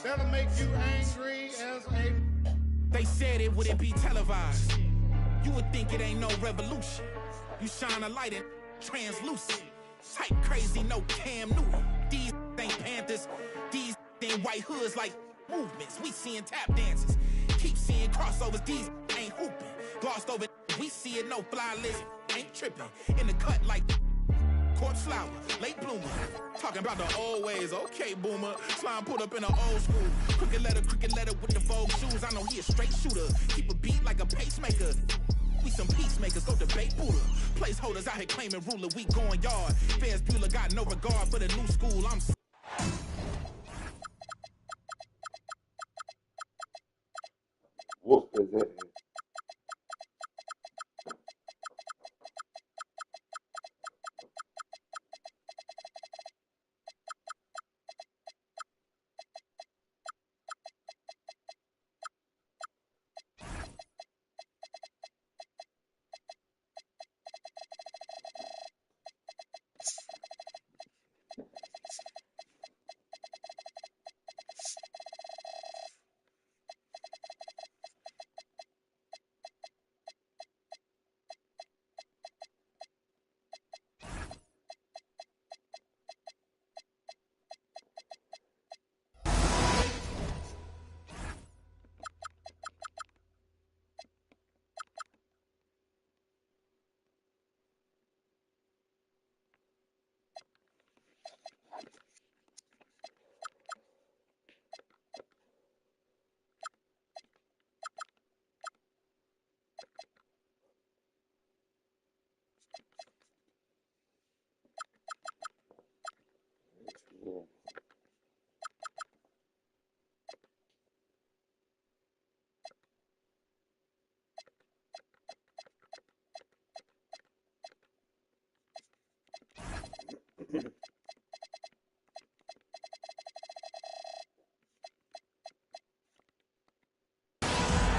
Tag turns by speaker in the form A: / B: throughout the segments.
A: That'll make you angry as a...
B: They said it wouldn't be televised. You would think it ain't no revolution. You shine a light in translucent. Type crazy, no Cam Newton. These ain't Panthers. These ain't white hoods like movements. We seeing tap dances. Keep seeing crossovers. These ain't hooping. Glossed over. We see it, no fly list. Ain't tripping. In the cut like corpse flower, late bloomer. Talking about the old ways, okay, boomer. Slime pulled up in the old school. Cricket letter with the Vogue shoes. I know he a straight shooter. Keep a beat like a pacemaker. We some peacemakers, go debate Buddha. Placeholders out here claiming ruler, we going yard. Fairs Bueller got no regard for the new school. I'm
C: Whoop is it?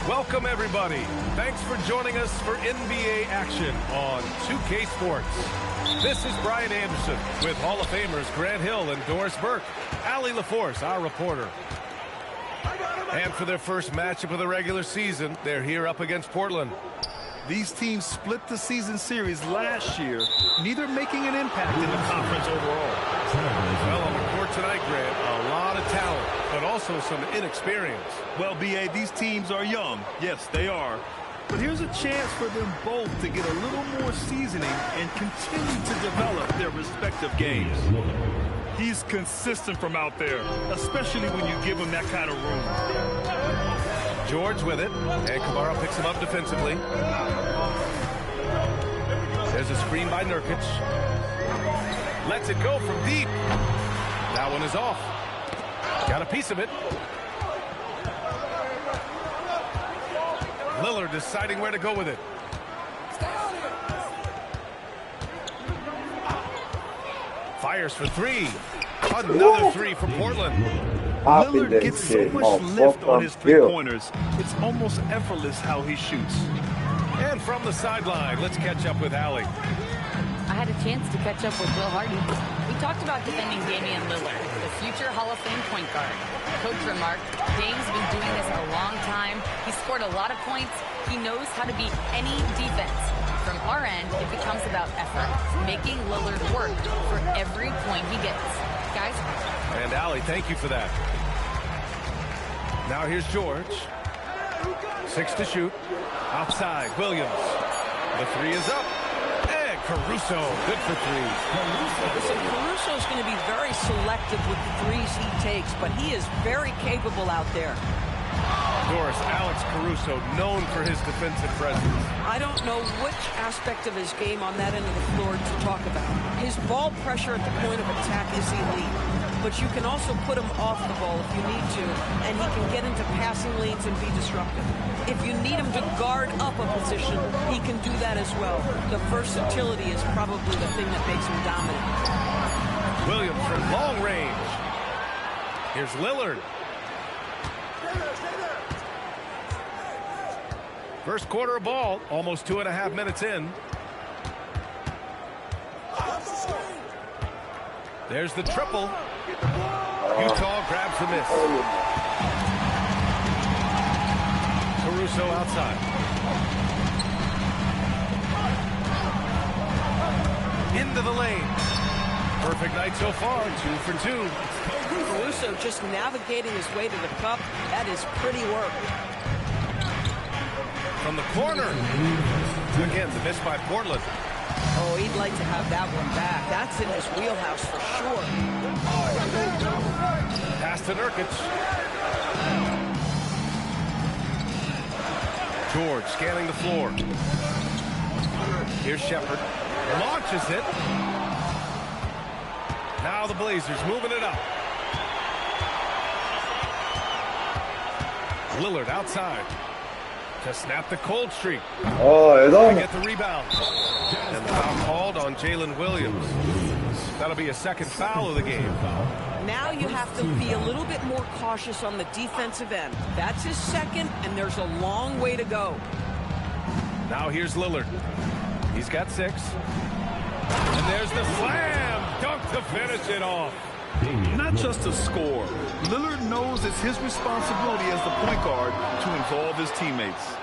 D: Welcome, everybody. Thanks for joining us for NBA action on 2K Sports. This is Brian Anderson with Hall of Famers Grant Hill and Doris Burke. Allie LaForce, our reporter. And for their first matchup of the regular season, they're here up against Portland.
E: These teams split the season series last year, neither making an impact in the conference overall.
D: Well, on the court tonight, Grant, a lot of talent, but also some inexperience.
E: Well, B.A., these teams are young. Yes, they are. But here's a chance for them both to get a little more seasoning and continue to develop their respective games. He's consistent from out there, especially when you give him that kind of room.
D: George with it, and Kamara picks him up defensively. There's a screen by Nurkic. Lets it go from deep. That one is off. Got a piece of it. Lillard deciding where to go with it. Fires for three. Another three from Portland.
E: Lillard gets so much lift on his three-pointers. It's almost effortless how he shoots.
D: And from the sideline, let's catch up with Allie.
F: I had a chance to catch up with Will Hardy. We talked about defending Damian Lillard, the future Hall of Fame point guard. Coach remarked, Dame's been doing this a long time. He scored a lot of points. He knows how to beat any defense. From our end, it becomes about effort, making Lillard work for every point he gets. Guys?
D: And Allie, thank you for that. Now here's George. 6 to shoot. Outside, Williams. The three is up. And Caruso, good for three.
G: Caruso's going to be very selective with the threes he takes, but he is very capable out there.
D: Doris, Alex Caruso, known for his defensive presence.
G: I don't know which aspect of his game on that end of the floor to talk about. His ball pressure at the point of attack is elite, but you can also put him off the ball if you need to, and he can get into passing lanes and be disruptive. If you need him to guard up a position, he can do that as well. The versatility is probably the thing that makes him dominant.
D: Williams from long range. Here's Lillard. First quarter of ball, almost 2.5 minutes in. There's the triple. Utah grabs the miss. Caruso outside. Into the lane. Perfect night so far, 2 for 2.
G: Caruso just navigating his way to the cup. That is pretty work.
D: From the corner. Again, the miss by Portland.
G: Oh, he'd like to have that one back. That's in his wheelhouse for sure.
D: Pass to Nurkic. George scanning the floor. Here's Shepherd. Launches it. Now the Blazers moving it up. Lillard outside to snap the cold streak. To get the rebound. And the foul called on Jalen Williams. That'll be a second foul of the game.
G: Now you have to be a little bit more cautious on the defensive end. That's his second, and there's a long way to go.
D: Now here's Lillard. He's got 6. And there's the slam dunk to finish it off.
E: Not just a score. Lillard knows it's his responsibility as the point guard to involve his teammates.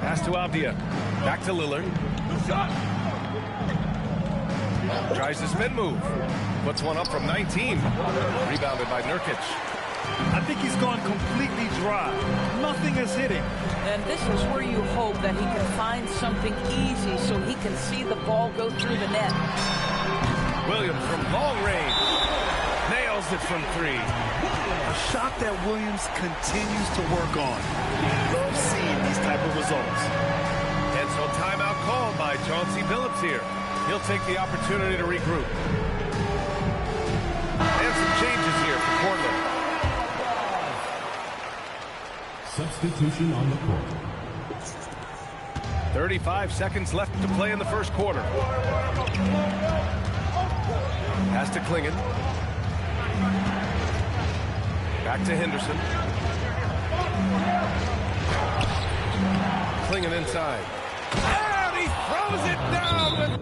D: Pass to Avdia. Back to Lillard. Tries the spin move. Puts one up from 19. Rebounded by Nurkic.
E: I think he's gone completely dry. Nothing is hitting.
G: And this is where you hope that he can find something easy so he can see the ball go through the net.
D: Williams from long range. Nails it from 3.
E: A shot that Williams continues to work on. Love seeing these type of results.
D: And so timeout called by Chauncey Billups here. He'll take the opportunity to regroup. And some changes here for Portland.
C: Substitution on the court.
D: 35 seconds left to play in the first quarter. Pass to Klingon. Back to Henderson. Klingon inside. And he throws it down.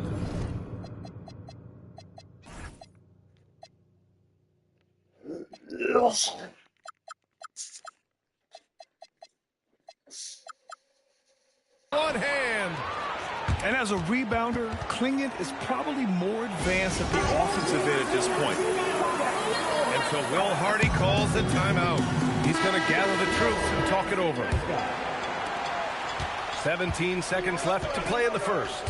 D: One hand.
E: And as a rebounder, Klingon is probably more advanced at the offensive end at this point.
D: And so Will Hardy calls the timeout. He's going to gather the troops and talk it over. 17 seconds left to play in the first.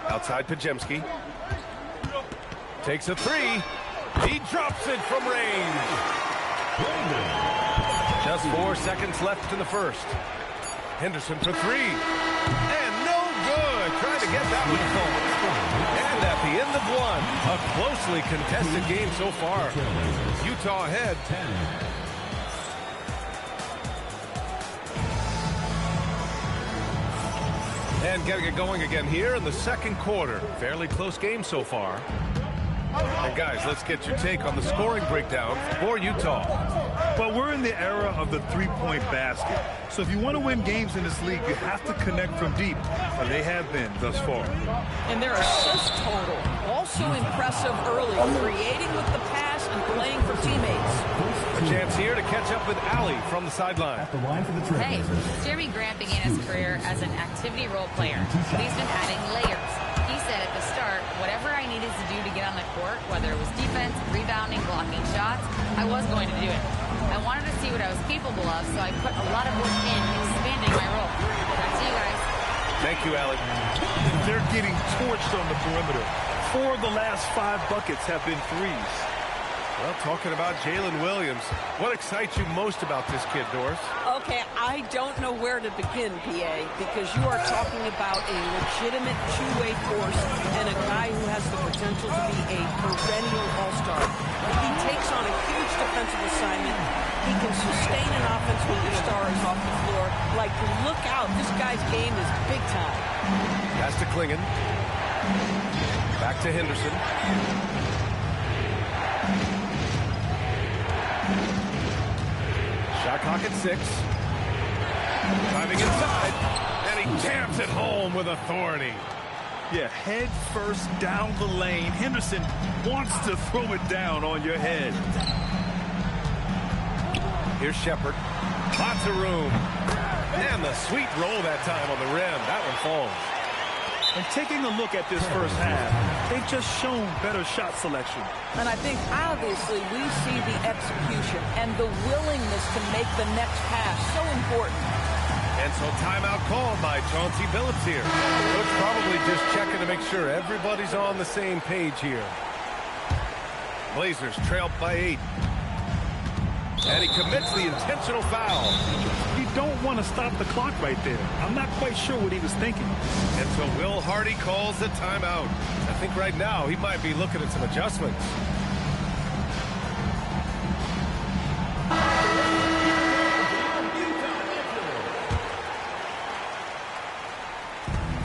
D: Outside Pajemski. Takes a 3. He drops it from range. Just 4 seconds left in the first. Henderson for 3. And no good. Trying to get that one to fall. And at the end of one, a closely contested game so far. Utah ahead. And getting it going again here in the second quarter. Fairly close game so far. And guys, let's get your take on the scoring breakdown for Utah.
E: But we're in the era of the three-point basket. So if you want to win games in this league, you have to connect from deep. And they have been thus far.
G: And their assist total, also impressive early, creating with the pass and playing for teammates.
D: A chance here to catch up with Allie from the sideline.
C: At the line for the trip.
F: Hey, Jeremy Grant began his career as an activity role player, but he's been adding layers. He said at the start, whatever I needed to do to get on the court, whether it was defense, rebounding, blocking shots, I was going to do it. I wanted to see what I was capable of, so I put a lot of work in expanding my role. Back to you guys.
D: Thank you, Allie.
E: They're getting torched on the perimeter. 4 of the last 5 buckets have been threes.
D: Well, talking about Jalen Williams, what excites you most about this kid, Doris?
G: Okay, I don't know where to begin, PA, because you are talking about a legitimate two-way force and a guy who has the potential to be a perennial all-star. He takes on a huge defensive assignment. He can sustain an offense when your star is off the floor. Like, look out, this guy's game is big time.
D: Pass to Klingon. Back to Henderson. Shot clock at 6. Driving inside, and he jams it home with authority.
E: Yeah, head first down the lane. Henderson wants to throw it down on your head.
D: Here's Shepard. Lots of room. And the sweet roll that time on the rim. That one falls.
E: And taking a look at this first half, they've just shown better shot selection.
G: And I think, obviously, we see the execution and the willingness to make the next pass so important.
D: And so timeout called by Chauncey Billups here. Coach probably just checking to make sure everybody's on the same page here. Blazers trailed by 8. And he commits the intentional foul.
E: You don't want to stop the clock right there. I'm not quite sure what he was thinking.
D: And so Will Hardy calls the timeout. I think right now he might be looking at some adjustments.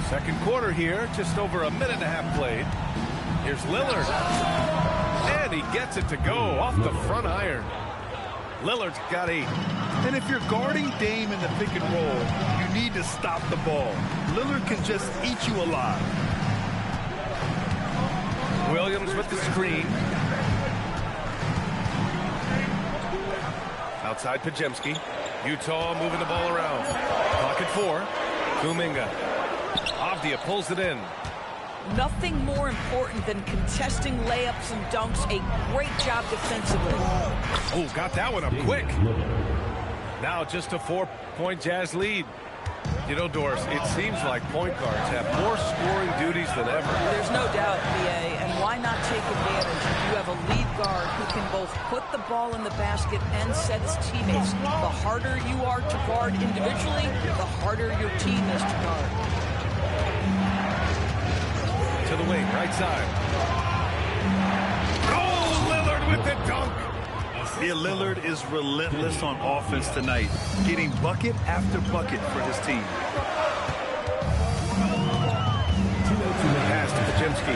D: Second quarter here, just over a minute and a half played. Here's Lillard. And he gets it to go off the front iron. Lillard's got 8.
E: And if you're guarding Dame in the pick and roll, you need to stop the ball. Lillard can just eat you alive.
D: Williams with the screen. Outside Pajemski. Utah moving the ball around. Clock at 4. Kuminga. Avdia pulls it in.
G: Nothing more important than contesting layups and dunks. A great job defensively.
D: Oh, got that one up quick. Now just a 4-point Jazz lead. You know, Doris, it seems like point guards have more scoring duties than ever.
G: There's no doubt, BA, and why not take advantage? You have a lead guard who can both put the ball in the basket and set his teammates. The harder you are to guard individually, the harder your team is to guard.
D: To the wing, right side. Oh, Lillard with the dunk.
E: Yeah, Lillard is relentless on offense tonight, getting bucket after bucket for his team.
D: Pass to Pajemski.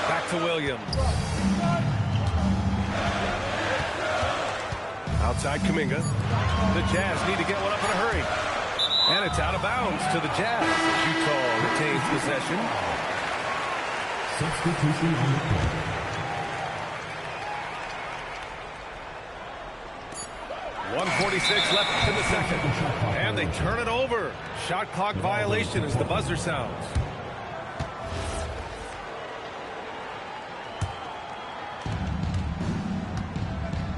D: Back to Williams. Outside Kuminga. The Jazz need to get one up in a hurry. And it's out of bounds to the Jazz. Utah retains possession.
C: Substitution on the court.
D: .146 left in the second. And they turn it over. Shot clock violation as the buzzer sounds.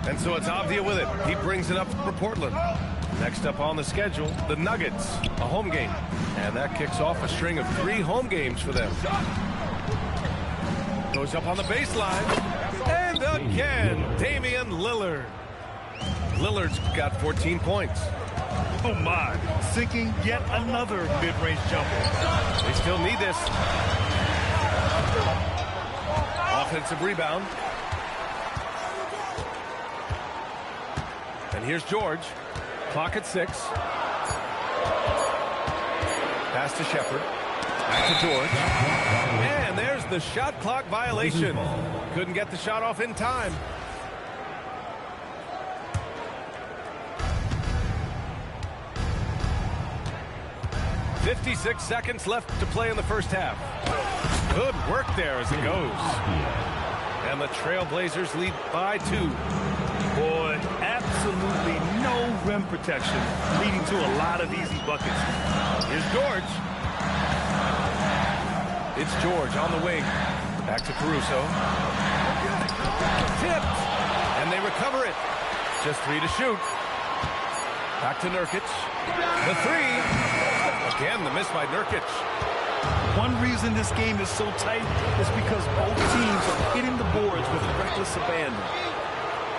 D: And so it's Avdia with it. He brings it up for Portland. Next up on the schedule, the Nuggets, a home game. And that kicks off a string of 3 home games for them. Goes up on the baseline. And again, Damian Lillard. Lillard's got 14 points.
E: Oh, my. Sinking yet another mid-range jumper.
D: They still need this. Offensive rebound. And here's George. Clock at 6. Pass to Shepard. Back to George. And there's the shot clock violation. Couldn't get the shot off in time. .56 seconds left to play in the first half. Good work there as it goes. And the Trailblazers lead by 2.
E: Boy, absolutely no rim protection, leading to a lot of easy buckets.
D: Here's George. It's George on the wing. Back to Caruso. Tipped. And they recover it. Just 3 to shoot. Back to Nurkic. The 3. Again, the miss by Nurkic.
E: One reason this game is so tight is because both teams are hitting the boards with reckless abandon.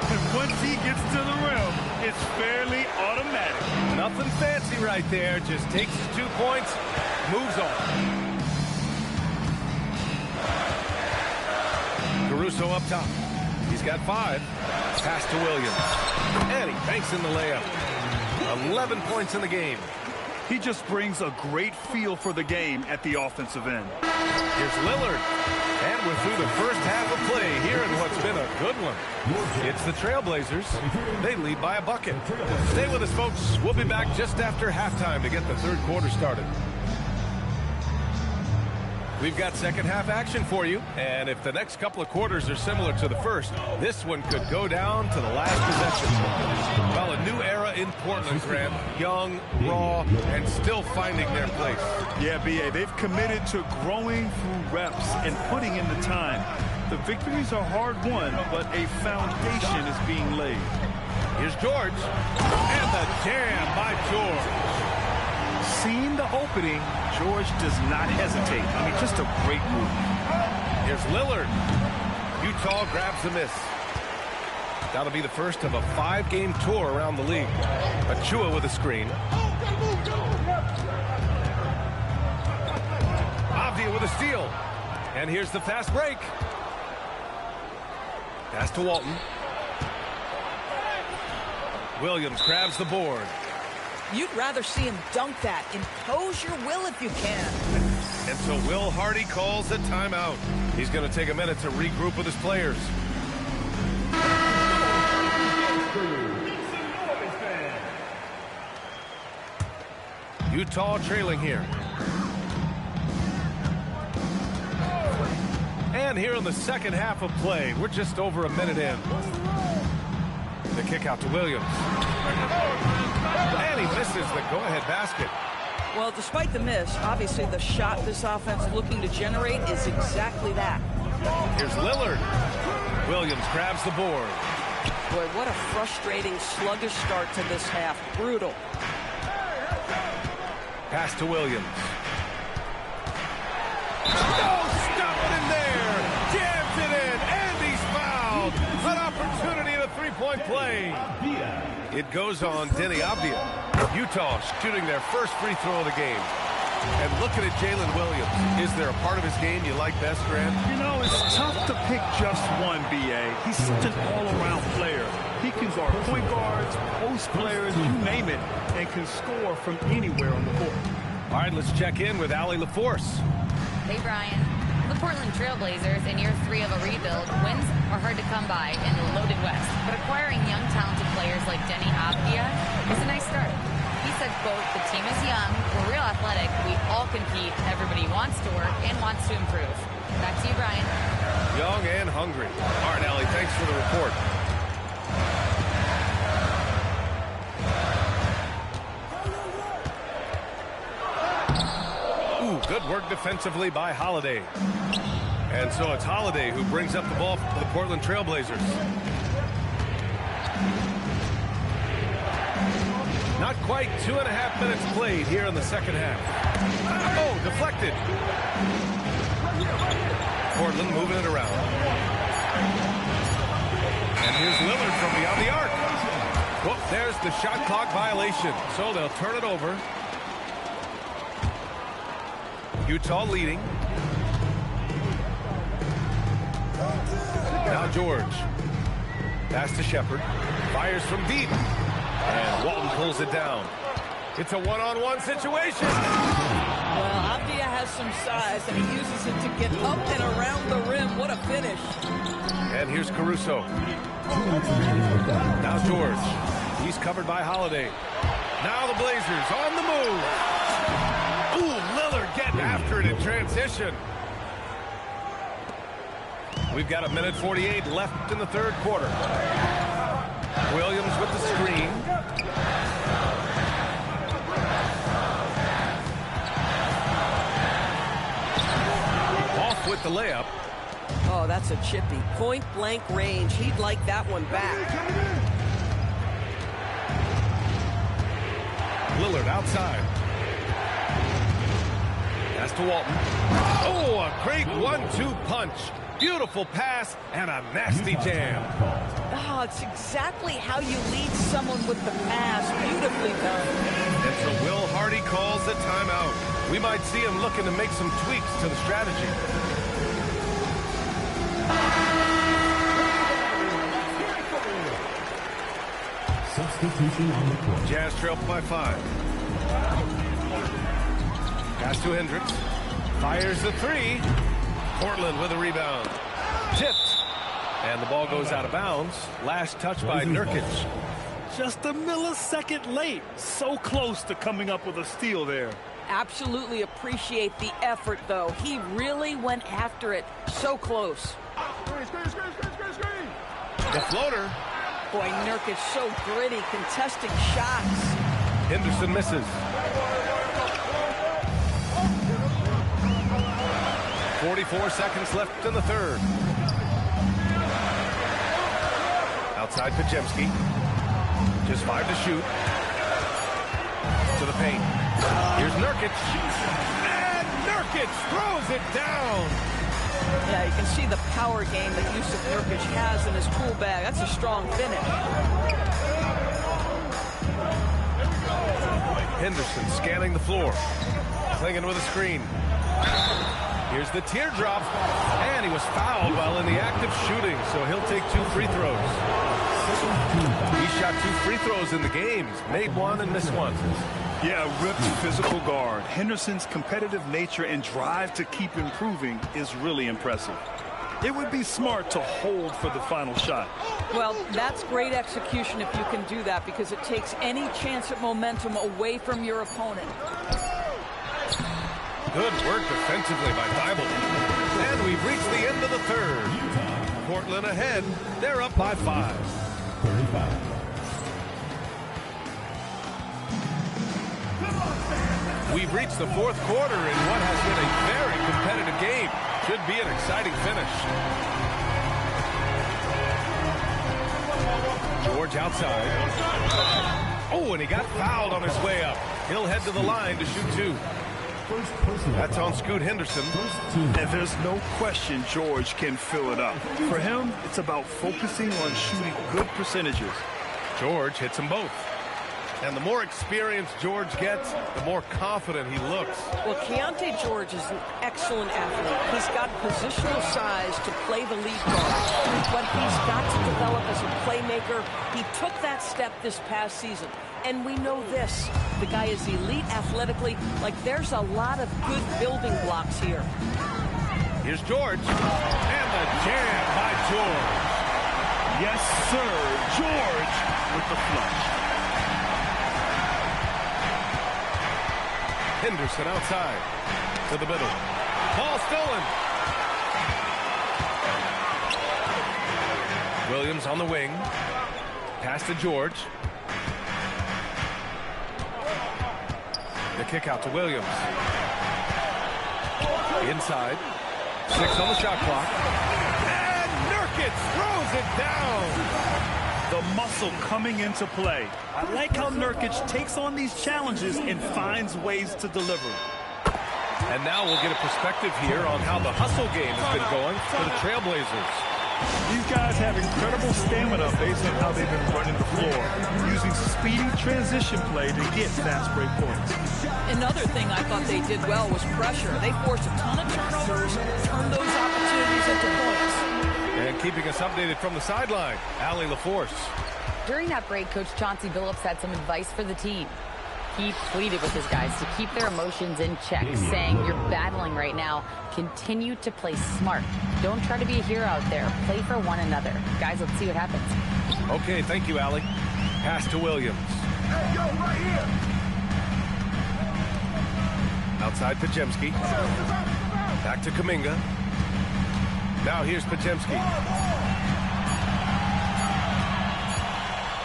E: And once he gets to the rim, it's fairly automatic.
D: Nothing fancy right there. Just takes his 2 points, moves on. Caruso up top. He's got 5. Pass to Williams. And he banks in the layup. 11 points in the game.
E: He just brings a great feel for the game at the offensive end.
D: Here's Lillard. And we're through the first half of play here in what's been a good one. It's the Trailblazers. They lead by a bucket. Stay with us, folks. We'll be back just after halftime to get the third quarter started. We've got second half action for you, and if the next couple of quarters are similar to the first, this one could go down to the last possession. Well, a new era in Portland, Grant. Young, raw, and still finding their place.
E: Yeah, B.A., they've committed to growing through reps and putting in the time. The victories are hard-won, but a foundation is being laid.
D: Here's George, and the jam by George.
E: Seeing the opening, George does not hesitate. I mean, just a great move.
D: Here's Lillard. Utah grabs the miss. That'll be the first of a 5-game tour around the league. Achua with a screen. Avdia with a steal. And here's the fast break. Pass to Walton. Williams grabs the board.
G: You'd rather see him dunk that. Impose your will if you can.
D: And so Will Hardy calls a timeout. He's going to take a minute to regroup with his players. Utah trailing here. And here in the second half of play, we're just over a minute in. The kick out to Williams. And he misses the go-ahead basket.
G: Well, despite the miss, obviously the shot this offense looking to generate is exactly that.
D: Here's Lillard. Williams grabs the board.
G: Boy, what a frustrating, sluggish start to this half. Brutal.
D: Pass to Williams. Oh, stop it in there. Jams it in, and he's fouled. An opportunity in a three-point play. It goes on Denny Avdia. Utah shooting their first free throw of the game. And looking at Jalen Williams, is there a part of his game you like best, Grant?
E: You know, it's tough to pick just one, B.A. He's such an all-around player. He can guard point guards, post players, you name it, and can score from anywhere on the court.
D: All right, let's check in with Allie LaForce.
F: Hey, Brian. The Portland Trailblazers, in year 3 of a rebuild, wins are hard to come by in the loaded West. But acquiring young, talented players like Denny Avdia is a nice start. He said, quote, the team is young, we're real athletic, we all compete, everybody wants to work and wants to improve. Back to you, Brian.
D: Young and hungry. All right, Allie, thanks for the report. Good work defensively by Holiday. And so it's Holiday who brings up the ball for the Portland Trailblazers. Not quite 2.5 minutes played here in the second half. Oh, deflected. Portland moving it around. And here's Lillard from beyond the arc. Whoop, there's the shot clock violation. So they'll turn it over. Utah leading. Now George. Pass to Shepard. Fires from deep. And Walton pulls it down. It's a one-on-one situation.
G: Well, Avdia has some size, and he uses it to get up and around the rim. What a finish.
D: And here's Caruso. Now George. He's covered by Holiday. Now the Blazers on the move. Ooh, Lillard getting after it in transition. We've got 1:48 left in the third quarter. Williams with the screen. Off with the layup.
G: Oh, that's a chippy. Point-blank range. He'd like that one back.
D: Lillard outside. Pass to Walton. Oh, a great 1-2 punch. Beautiful pass and a nasty jam.
G: Oh, it's exactly how you lead someone with the pass. Beautifully done.
D: And so Will Hardy calls the timeout. We might see him looking to make some tweaks to the strategy.
C: Substitution on the court.
D: Jazz trail by 5. Pass to Hendricks. Fires the three. Portland with a rebound. Tipped. And the ball goes out of bounds. Last touch by Nurkic.
E: Just a millisecond late. So close to coming up with a steal there.
G: Absolutely appreciate the effort, though. He really went after it. So close.
D: The floater.
G: Boy, Nurkic so gritty, contesting shots.
D: Henderson misses. 44 seconds left in the third. Outside Podziemski. Just 5 to shoot. To the paint. Here's Nurkic. And Nurkic throws it down.
G: Yeah, you can see the power game that Yusuf Nurkic has in his tool bag. That's a strong finish.
D: Henderson scanning the floor. Clinging with a screen. Here's the teardrop. And he was fouled while in the act of shooting, so he'll take 2 free throws. He shot 2 free throws in the game. He's made one and missed one.
E: Yeah, ripped physical guard. Henderson's competitive nature and drive to keep improving is really impressive. It would be smart to hold for the final shot.
G: Well, that's great execution if you can do that, because it takes any chance at momentum away from your opponent.
D: Good work defensively by Thibault. And we've reached the end of the third. Portland ahead. They're up by 5.
C: 35.
D: We've reached the fourth quarter in what has been a very competitive game. Should be an exciting finish. George outside. Oh, and he got fouled on his way up. He'll head to the line to shoot 2. That's on Scoot Henderson.
E: And there's no question George can fill it up. For him, it's about focusing on shooting good percentages.
D: George hits them both. And the more experience George gets, the more confident he looks.
G: Well, Keontae George is an excellent athlete. He's got positional size to play the lead guard, but he's got to develop as a playmaker. He took that step this past season. And we know this, the guy is elite athletically. Like, there's a lot of good building blocks here.
D: Here's George. And the jam by George.
E: Yes, sir. George with the flush.
D: Henderson outside to the middle. Ball stolen. Williams on the wing. Pass to George. The kick out to Williams. Inside. 6 on the shot clock. And Nurkic throws it down.
E: The muscle coming into play. I like how Nurkic takes on these challenges and finds ways to deliver.
D: And now we'll get a perspective here on how the hustle game has been going for the Trailblazers.
E: These guys have incredible stamina based on how they've been running the floor, using speedy transition play to get fast break points.
G: Another thing I thought they did well was pressure. They forced a ton of turnovers, turned those opportunities into points.
D: And keeping us updated from the sideline, Allie LaForce.
F: During that break, Coach Chauncey Billups had some advice for the team. He pleaded with his guys to keep their emotions in check, saying, you're battling right now. Continue to play smart. Don't try to be a hero out there. Play for one another. Guys, let's see what happens.
D: Okay, thank you, Allie. Pass to Williams.
A: Hey, yo, right here.
D: Outside Podziemski. Back to Kuminga. Now here's Podziemski.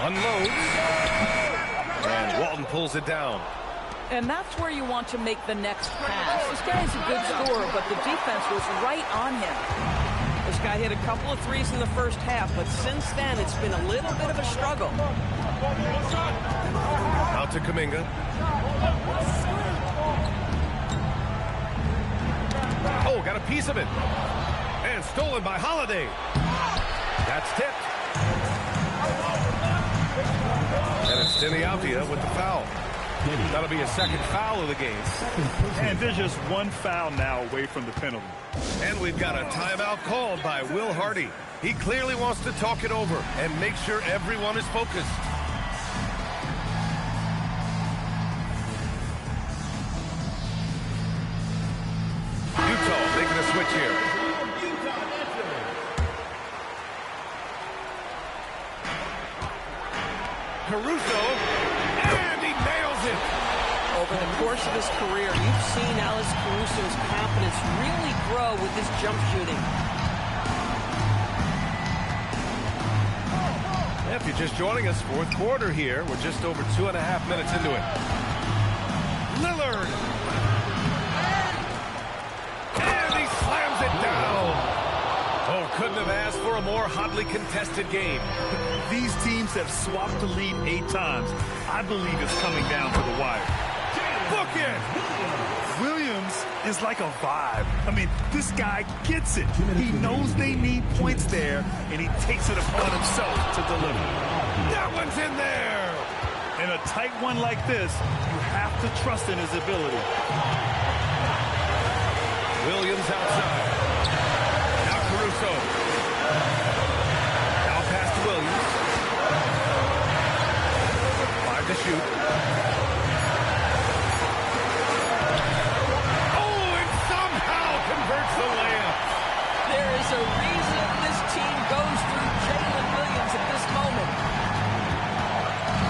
D: Unloads. And Walton pulls it down.
G: And that's where you want to make the next pass. This guy is a good scorer, but the defense was right on him. This guy hit a couple of threes in the first half, but since then it's been a little bit of a struggle.
D: Out to Kuminga. Oh, got a piece of it. And stolen by Holiday. That's tipped. And it's Denny Avdia with the foul. That'll be a second foul of the game.
E: And there's just one foul now away from the penalty.
D: And we've got a timeout called by Will Hardy. He clearly wants to talk it over and make sure everyone is focused. switch here. Caruso, and he nails it.
G: Over the course of his career, you've seen Alex Caruso's confidence really grow with his jump shooting.
D: If you're just joining us, fourth quarter here. We're just over 2.5 minutes into it. Lillard. And he slams it down. Oh, couldn't have asked for a more hotly contested game.
E: These teams have swapped the lead 8 times. I believe it's coming down to the wire.
D: Book it.
E: Williams is like a vibe. I mean, this guy gets it. He knows they need points there, and he takes it upon himself to deliver.
D: That one's in there.
E: In a tight one like this, you have to trust in his ability.
D: Williams outside. Now Caruso. Now pass to Williams. 5 to shoot.
G: There is a reason this team goes through Jalen Williams at this moment.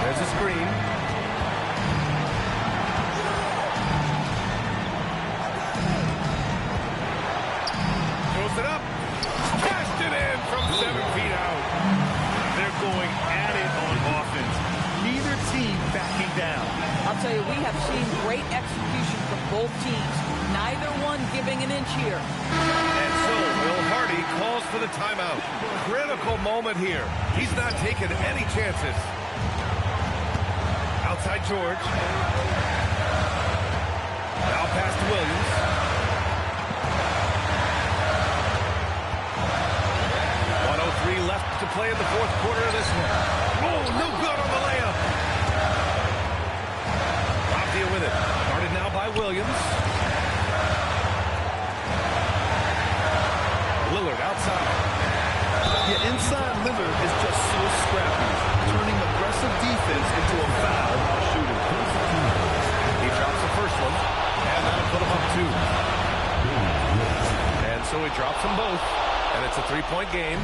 D: There's a screen. Throws it up. Cashed it in from 7 feet out.
E: They're going at it on offense. Neither team backing down.
G: I'll tell you, we have seen great execution from both teams. Neither one giving an inch here.
D: And so Will Hardy calls for the timeout. Critical moment here. He's not taking any chances. Outside George. Now pass to Williams. .103 left to play in the fourth quarter of this one. Oh, no good on the layup. Raffia with it. Guarded now by Williams. Lillard outside.
E: Yeah, inside Lillard is just so scrappy, turning aggressive defense into a foul while shooting.
D: He drops the first one, and that'll put him up 2. And so he drops them both, and it's a 3-point game.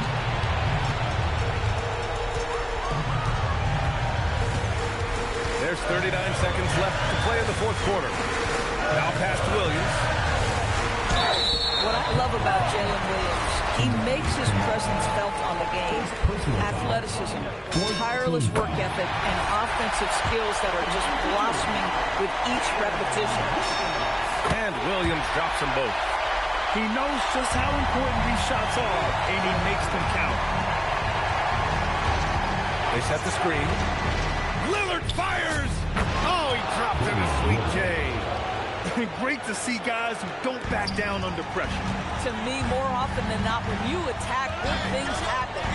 D: There's 39 seconds left to play in the fourth quarter. Now pass to Williams.
G: What I love about Jalen Williams, he makes his presence felt on the game. Athleticism, tireless work ethic, and offensive skills that are just blossoming with each repetition.
D: And Williams drops them both.
E: He knows just how important these shots are, and he makes them count.
D: They set the screen. Lillard fires! Oh, he dropped in a sweet J.
E: Great to see guys who don't back down under pressure.
G: To me, more often than not, when you attack, good things happen.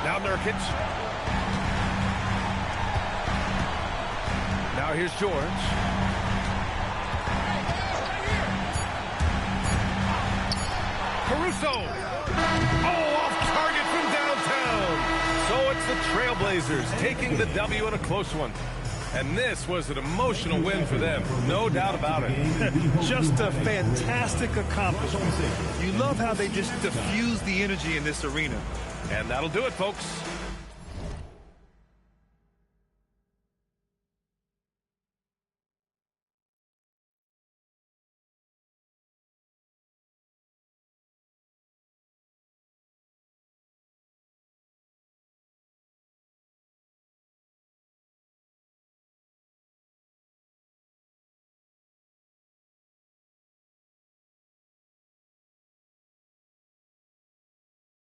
D: Now Nurkic. Now here's George. Caruso. Oh, off target from downtown. So it's the Trailblazers taking the W in a close one. And this was an emotional win for them, no doubt about it.
E: Just a fantastic accomplishment. You love how they just diffuse the energy in this arena.
D: And that'll do it, folks.